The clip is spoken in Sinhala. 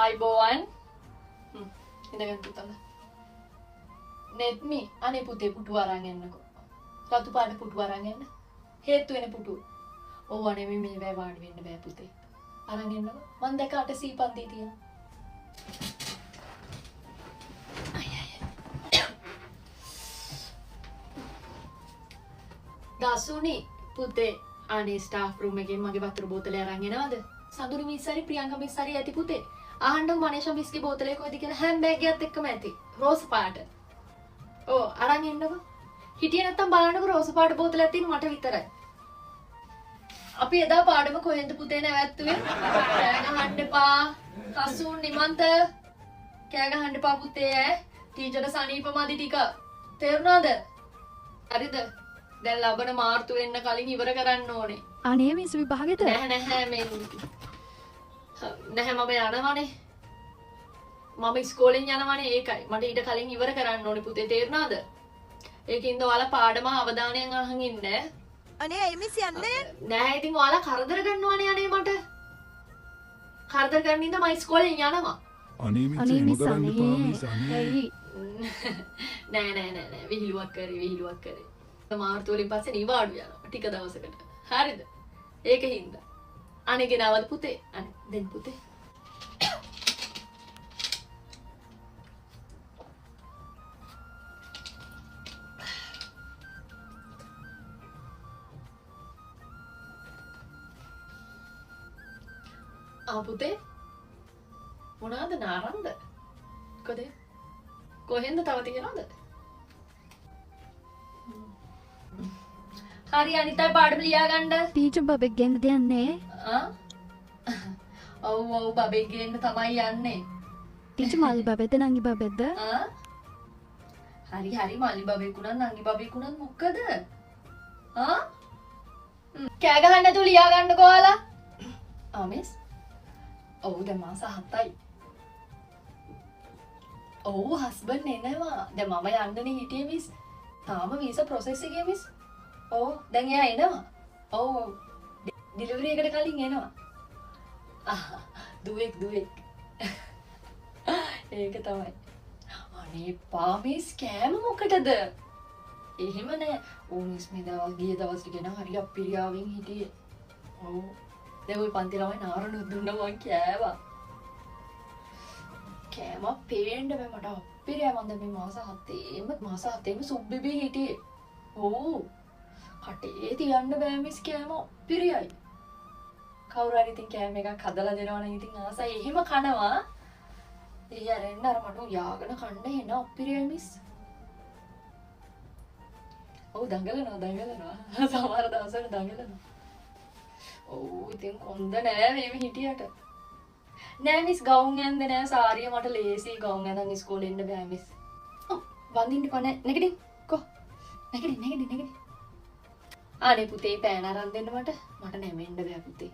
අයිබෝවන් ඉඳගන්න පුතල නෙත්මි අනේ පුතේ පුටු අරන් එන්නකෝ රතු පාට පුටු අරන් එන්න හේතු වෙන පුටු ඕව නෙමෙයි මේ වැය වාඩි වෙන්න බෑ පුතේ අරන් එන්නකෝ මං දැක අට සීපන්ති තියෙනවා දසුනි පුතේ අනේ ස්ටාෆ් රූම් එකෙන් මගේ වතුර බෝතලය අරන් එනවද සඳුනි මිස් හරි ප්‍රියංකා මිස් හරි ඇති පුතේ ආහන්න මනේෂා මිස්ගේ බෝතලේ කොයිද කියලා හැන්ඩ්බෑග් එකත් එක්කම ඇති රෝස් පාට ඕ අරන් එන්නකෝ හිටියේ නැත්තම් බලන්නකෝ රෝස් පාට බෝතලයක් තියෙන මට විතරයි අපි එදා පාඩම කොහෙන්ද පුතේ නැවැත්තුවේ කෑ ගහන්න එපා කසුන් නිමන්ත කෑ ගහන්න එපා පුතේ ඈ ටීචර්ට සනීපමදි ටික තේරුණාද හරිද දැන් ලබන මාර්තු වෙන්න කලින් ඉවර කරන්න ඕනේ අනේ මිස් විභාගෙට නැහැ මේ නැහැ මම යනවනේ මම ඉස්කෝලෙන් යනවනේ ඒකයි මට ඊට කලින් ඉවර කරන්න ඕනේ පුතේ තේරුණාද ඒකින්ද ඔයාලා පාඩම අවධානයෙන් අහන් ඉන්න අනේ ඇයි මිස් යන්නේ නැහැ ඉතින් ඔයාලා කරදර ගන්නවනේ අනේ මට කරදර කරන්න ඉඳ මම ඉස්කෝලෙන් යනවා අනේ මිස් කරන්න එපා මිස් අනේ නෑ විහිළුවක් කරේ මාර්තු වලින් පස්සේ නිවාඩු යනවා ටික දවසකට හරිද ඒකින්ද අනේ ගෙනවද පුතේ අනේ දෙන්න පුතේ පුතේ මොනවාද නාරන්ද කොහෙන්ද තව තියනවද හරි අනිතයි පාඩම ලියා ගන්න ටීචර් බබෙක් ගෙන්න දෙන්නේ ඔව් බබෙක් ගෙන්න තමයි යන්නේ ටීචර් මල්ලි බබෙක්ද නංගි බබෙක්ද හරි මල්ලි බබෙකුණත් නංගි බබෙකුණත් මොකද කෑ ගහන්න නැතුව ලියා ගන්නකෝ ඔයාලා මිස් ඔව් දැන් මාස 7යි ඔව් හස්බන්ඩ් එනවා දැන් මම යන්නනේ හිටියේ මිස් තාම වීසා ප්‍රොසෙස් එකේ මිස් ඔව් දැන් එයා එනවා ඔව් ඩිලිවරි එකට කලින් එනවා දුවෙක් ඒක තමයි අනේ පාමිස් කෑම මොකටද එහෙම නෑ ඕ මිස් මේ දවස් ගිය දවස් ටික නා හරි අප්පිරියාවෙන් හිටියේ ඔව් දැන් ওই පන්ති ළමයි නාරණු දුන්නා මං කෑවා කෑම පේන්න බෑ මට අප්පිරියා මන්ද මේ මාස 7ේම සුබ්බිබී හිටියේ ඔව් කටේ තියන්න බෑ මිස් කෑම අප්පිරියයි කවුරු හරි ඉතින් කෑම එකක් හදලා දෙනවා නම් ඉතින් ආසයි එහෙම කනවා ඒ අරෙන්න අර මට යාගෙන කන්න එන අප්පිරියයි මිස් ඔව් දඟලනවා සමහර දවස්වල දඟලනවා ඔව් ඉතින් කොන්ද නෑ මේ හිටියට නෑ මිස් ගවුම් ඇන්ද නෑ සාරිය මට ලේසි ගවුම් ඇඳන් ඉස්කෝලේ එන්න බෑ මිස් වඳින්න පණ නැගිටින් කො නැගිටින් අනේ පුතේ පෑන අරන් දෙන්න මට නැමෙන්න බෑ පුතේ